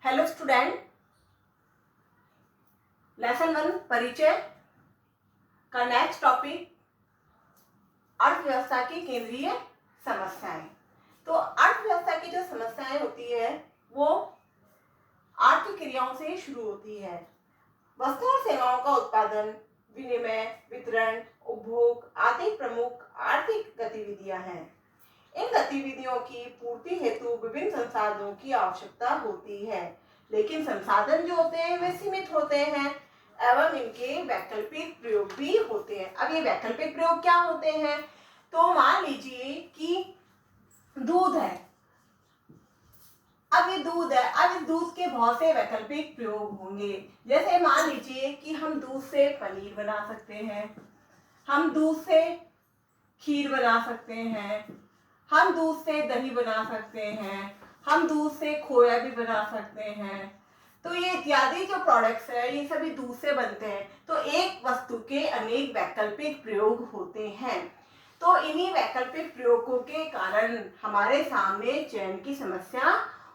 Hello student, lesson 1 परिचय का next topic अर्थव्यवस्था की केंद्रीय समस्याएं। तो अर्थव्यवस्था की जो समस्याएं होती है वो आर्थिक क्रियाओं से शुरू होती है। वस्तु और सेवाओं का उत्पादन, विनिमय, वितरण, उपभोग आदि प्रमुख आर्थिक गतिविधियां हैं। इन गतिविधियों की पूर्ति हेतु विभिन्न संसाधनों की आवश्यकता होती है, लेकिन संसाधन जो होते हैं वे सीमित होते हैं एवं इनके वैकल्पिक प्रयोग भी होते हैं। अब ये वैकल्पिक प्रयोग क्या होते हैं? तो मान लीजिए कि दूध है। अब ये दूध है, अब इस दूध के बहुत से वैकल्पिक प्रयोग होंगे। जैसे मान लीजिए कि हम दूध से पनीर बना सकते हैं, हम दूध से खीर बना सकते हैं, हम दूध से दही बना सकते हैं, हम दूध से खोया भी बना सकते हैं। तो ये इत्यादि जो प्रोडक्ट्स है ये सभी दूध से बनते हैं। तो एक वस्तु के अनेक वैकल्पिक प्रयोग होते हैं। तो इन्हीं वैकल्पिक प्रयोगों के कारण हमारे सामने चयन की समस्या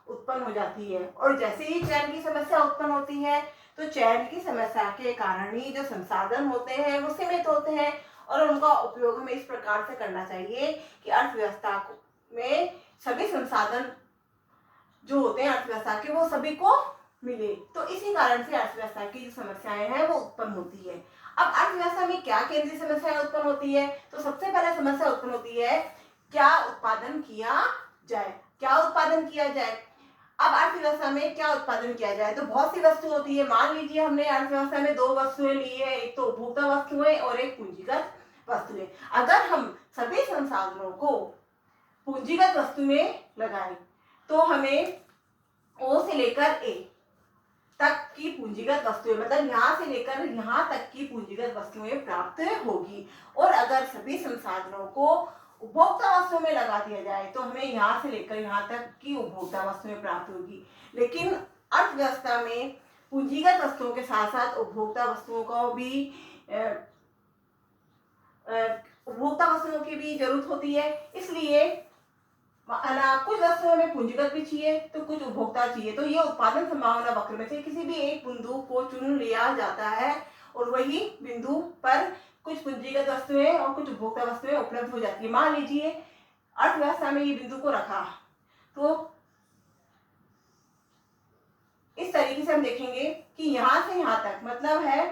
उत्पन्न हो जाती है। और जैसे ही चयन की समस्या उत्पन्न होती है तो चयन की समस्या के कारण ही जो संसाधन होते हैं वो सीमित होते हैं और उनका उपयोग हमें इस प्रकार से करना चाहिए कि अर्थव्यवस्था में सभी संसाधन जो होते हैं अर्थव्यवस्था के वो सभी को मिले। तो इसी कारण से अर्थव्यवस्था की जो समस्याएं हैं वो उत्पन्न होती है। अब अर्थव्यवस्था में क्या केंद्रीय समस्याएं उत्पन्न होती है? तो सबसे पहले समस्या उत्पन्न होती है क्या उत्पादन किया जाए, क्या उत्पादन किया जाए। अब अर्थव्यवस्था में क्या उत्पादन किया जाए? तो बहुत सी वस्तु होती है। मान लीजिए हमने अर्थव्यवस्था में दो वस्तुएं ली है, एक तो उपभोक्ता वस्तुएं और एक पूंजीगत वस्तुएं। अगर हम सभी संसाधनों को पूंजीगत वस्तु में लगाएं तो हमें ओ से लेकर ए तक की पूंजीगत वस्तुएं, मतलब यहाँ से लेकर यहाँ तक की पूंजीगत वस्तुएं प्राप्त होगी। और अगर सभी संसाधनों को उपभोक्ता वस्तुओं में लगा दिया जाए तो हमें यहाँ से लेकर यहाँ तक की उपभोक्ता वस्तुएं प्राप्त होगी। लेकिन अर्थव्यवस्था में पूंजीगत वस्तुओं के साथ साथ उपभोक्ता वस्तुओं को भी उपभोक्ता वस्तुओं की भी जरूरत होती है। इसलिए कुछ वस्तुओं में पूंजीगत भी चाहिए तो कुछ उपभोक्ता चाहिए। तो ये उत्पादन संभावना वक्र में से किसी भी एक बिंदु को चुन लिया जाता है और वही बिंदु पर कुछ पूंजीगत वस्तुएं और कुछ उपभोक्ता वस्तुएं उपलब्ध हो जाती है। मान लीजिए अर्थव्यवस्था में ये बिंदु को रखा तो इस तरीके से हम देखेंगे कि यहाँ से यहाँ तक मतलब है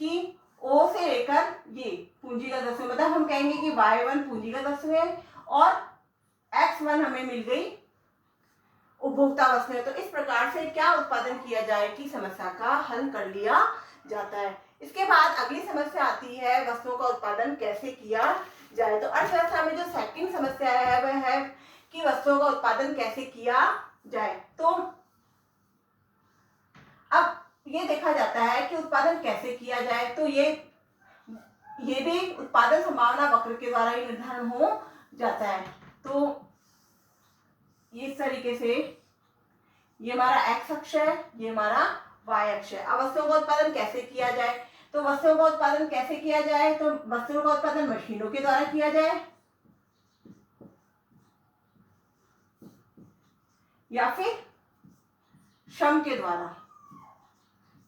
कि ओ से लेकर ये पूंजीगत वस्तुएं, मतलब हम कहेंगे कि Y1 पूंजीगत वस्तुएं और X1 हमें मिल गई उपभोक्ता वस्तुएं। तो इस प्रकार से क्या उत्पादन किया जाए कि समस्या का हल कर लिया जाता है। इसके बाद अगली समस्या आती है वस्तुओं का उत्पादन कैसे किया जाए। तो अर्थव्यवस्था में जो सेकंड समस्या है वह है कि वस्तुओं का उत्पादन कैसे किया जाए। तो अब ये देखा जाता है कि उत्पादन कैसे किया जाए। तो ये भी उत्पादन संभावना वक्र के द्वारा ही निर्धारण हो जाता है। तो इस तरीके से ये हमारा एक्स अक्ष है, ये हमारा वाई अक्ष है। अब वस्तुओं का उत्पादन कैसे किया जाए? तो वस्तुओं का उत्पादन कैसे किया जाए? तो वस्तुओं का उत्पादन मशीनों के द्वारा किया जाए या फिर श्रम के द्वारा,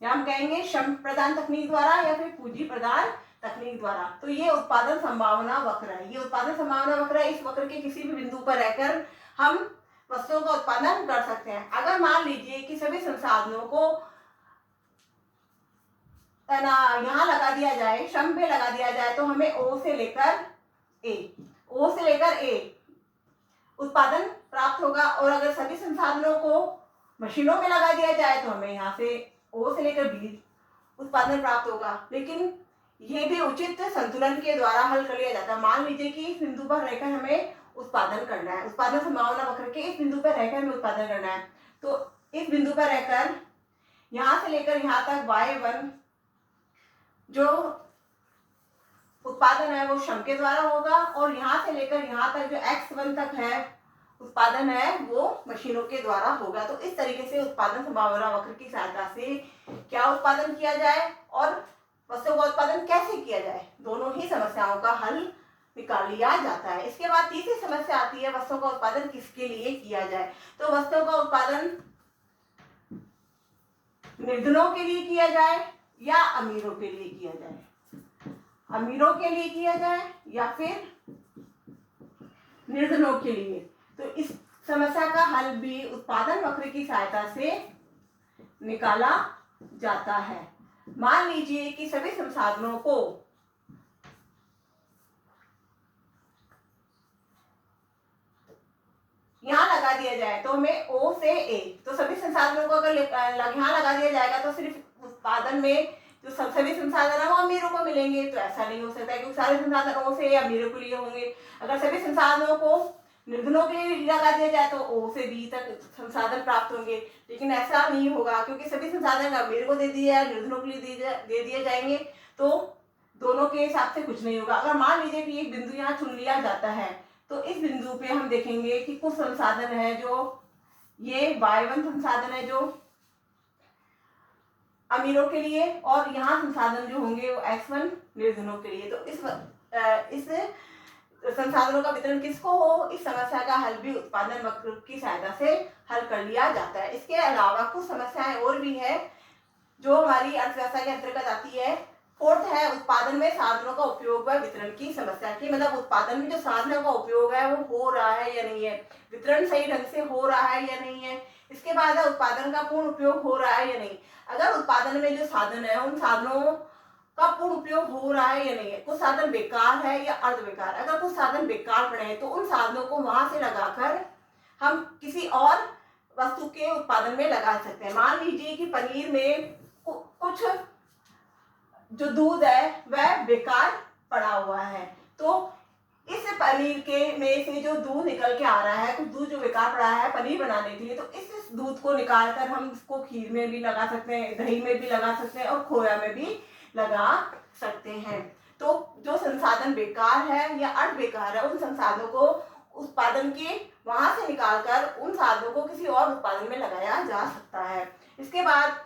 या हम कहेंगे श्रम प्रदान तकनीक द्वारा या फिर पूंजी प्रदान तकनीक द्वारा। तो ये उत्पादन संभावना वक्र है। ये उत्पादन संभावना वक्र है। इस वक्र के किसी भी बिंदु पर रहकर हम वस्तुओं का उत्पादन कर सकते हैं। अगर मान लीजिए कि सभी संसाधनों को यहाँ लगा दिया जाए, श्रम पे लगा दिया जाए तो हमें ओ से लेकर ए उत्पादन प्राप्त होगा। और अगर सभी संसाधनों को मशीनों में लगा दिया जाए तो हमें यहाँ से ओ से लेकर बी उत्पादन प्राप्त होगा। लेकिन ये भी उचित संतुलन के द्वारा हल कर लिया जाता है। मान लीजिए कि इस बिंदु पर रहकर हमें उत्पादन करना है, उत्पादन संभावना वक्र के इस बिंदु पर रहकर हमें उत्पादन करना है। तो इस बिंदु पर रहकर यहाँ से लेकर यहाँ तक Y1 जो उत्पादन है वो श्रम के द्वारा होगा और यहाँ से लेकर यहाँ तक जो X1 तक है उत्पादन है वो मशीनों के द्वारा होगा। तो इस तरीके से उत्पादन संभावना वक्र की सहायता से क्या उत्पादन किया जाए और वस्तुओं का उत्पादन कैसे किया जाए, दोनों ही समस्याओं का हल निकाल लिया जाता है। इसके बाद तीसरी समस्या आती है वस्तुओं का उत्पादन किसके लिए किया जाए। तो वस्तुओं का उत्पादन निर्धनों के लिए किया जाए या अमीरों के लिए किया जाए, अमीरों के लिए किया जाए या फिर निर्धनों के लिए। तो इस समस्या का हल भी उत्पादन वक्र की सहायता से निकाला जाता है। मान लीजिए कि सभी संसाधनों को यहाँ लगा दिया जाए तो हमें O से A, तो सभी संसाधनों को अगर यहाँ लगा दिया जाएगा तो सिर्फ उत्पादन में जो सभी संसाधन है वो अमीरों को मिलेंगे, तो ऐसा नहीं हो सकता है क्योंकि सारे संसाधन O से अमीरों के लिए होंगे। अगर सभी संसाधनों को निर्धनों के लिए लगा दिया जाए तो O से B तक संसाधन प्राप्त होंगे, लेकिन ऐसा नहीं होगा क्योंकि सभी संसाधन अमीर को दे दिए जाए, निर्धनों के लिए दे दिए जाएंगे तो दोनों के हिसाब से कुछ नहीं होगा। अगर मान लीजिए कि एक बिंदु यहाँ चुन लिया जाता है तो इस बिंदु पे हम देखेंगे कि कुछ संसाधन है जो ये Y1 संसाधन है जो अमीरों के लिए, और यहाँ संसाधन जो होंगे वो X1 निर्धनों के लिए। तो इस संसाधनों का वितरण किसको हो, इस समस्या का हल भी उत्पादन वक्र की सहायता से हल कर लिया जाता है। इसके अलावा कुछ समस्याएं और भी है जो हमारी अर्थव्यवस्था के अंतर्गत आती है। फोर्थ है उत्पादन में साधनों का उपयोग व वितरण की समस्या की, मतलब उत्पादन में जो साधनों का उपयोग है वो हो रहा है या नहीं है, वितरण सही ढंग से हो रहा है या नहीं है। इसके बाद है उत्पादन का पूर्ण उपयोग हो रहा है या नहीं, अगर उत्पादन में जो साधन है उन साधनों का पूर्ण उपयोग हो रहा है या नहीं है। कुछ साधन बेकार है या अर्ध बेकार, अगर कुछ साधन बेकार पड़े हैं तो उन साधनों को वहां से लगाकर हम किसी और वस्तु के उत्पादन में लगा सकते हैं। मान लीजिए कि पनीर में कुछ जो दूध है वह बेकार पड़ा हुआ है, तो इस पनीर के में से जो दूध निकल के आ रहा है, कुछ दूध जो बेकार पड़ा है पनीर बनाने के लिए, तो इस दूध को निकाल कर हम इसको खीर में भी लगा सकते हैं, दही में भी लगा सकते हैं और खोया में भी लगा सकते हैं। तो जो संसाधन बेकार है या अर्ध बेकार है उन संसाधनों को उत्पादन के वहां से निकालकर उन साधनों को किसी और उत्पादन में लगाया जा सकता है। इसके बाद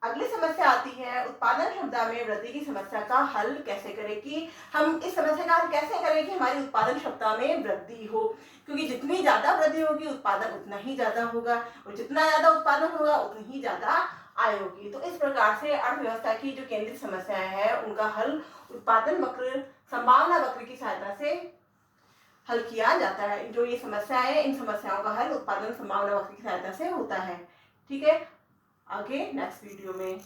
अगली समस्या आती है उत्पादन क्षमता में वृद्धि की समस्या का हल कैसे करें, कि हम इस समस्या का हल कैसे करें कि हमारी उत्पादन क्षमता में वृद्धि हो, क्योंकि जितनी ज्यादा वृद्धि होगी उत्पादन उतना ही ज्यादा होगा और जितना ज्यादा उत्पादन होगा उतनी ही ज्यादा आय होगी। तो इस प्रकार से अर्थव्यवस्था की जो केंद्रित समस्याएं हैं उनका हल उत्पादन वक्र, संभावना वक्र की सहायता से हल किया जाता है। जो ये समस्याएं है इन समस्याओं का हल उत्पादन संभावना वक्र की सहायता से होता है। ठीक है, आगे नेक्स्ट वीडियो में